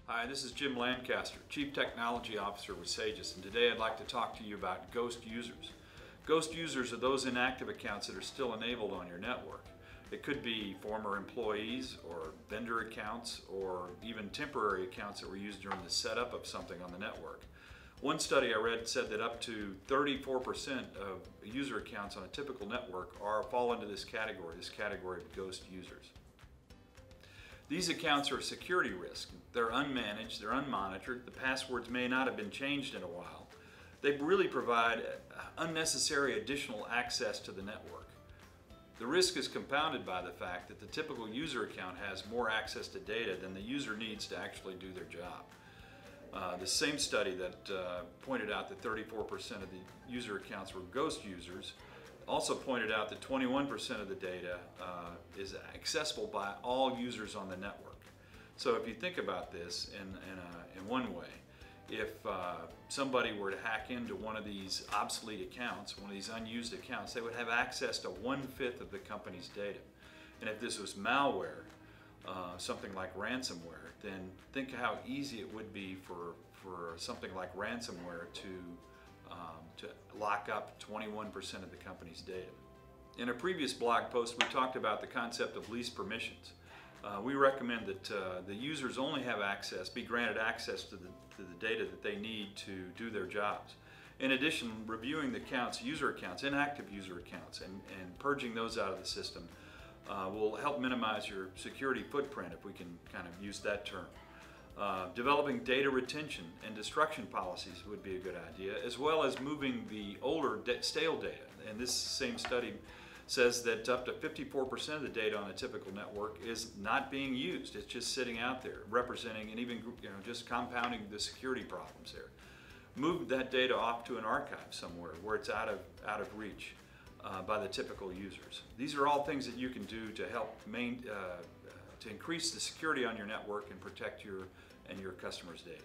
Hi, this is Jim Lancaster, Chief Technology Officer with Sagis, and today I'd like to talk to you about ghost users. Ghost users are those inactive accounts that are still enabled on your network. It could be former employees or vendor accounts or even temporary accounts that were used during the setup of something on the network. One study I read said that up to 34% of user accounts on a typical network fall into this category of ghost users. These accounts are a security risk. They're unmanaged, they're unmonitored, the passwords may not have been changed in a while. They really provide unnecessary additional access to the network. The risk is compounded by the fact that the typical user account has more access to data than the user needs to actually do their job. The same study that pointed out that 34% of the user accounts were ghost users also pointed out that 21% of the data is accessible by all users on the network. So if you think about this in one way, if somebody were to hack into one of these obsolete accounts, one of these unused accounts, they would have access to 1/5 of the company's data. And if this was malware, something like ransomware, then think how easy it would be for something like ransomware to lock up 21% of the company's data. In a previous blog post, we talked about the concept of least permissions. We recommend that the users only be granted access to the data that they need to do their jobs. In addition, reviewing the user accounts, inactive user accounts, and purging those out of the system will help minimize your security footprint, if we can kind of use that term. Developing data retention and destruction policies would be a good idea, as well as moving the older stale data. And this same study says that up to 54% of the data on a typical network is not being used. It's just sitting out there, representing and even just compounding the security problems there. Move that data off to an archive somewhere where it's out of reach by the typical users. These are all things that you can do to help to increase the security on your network and protect your customers' data.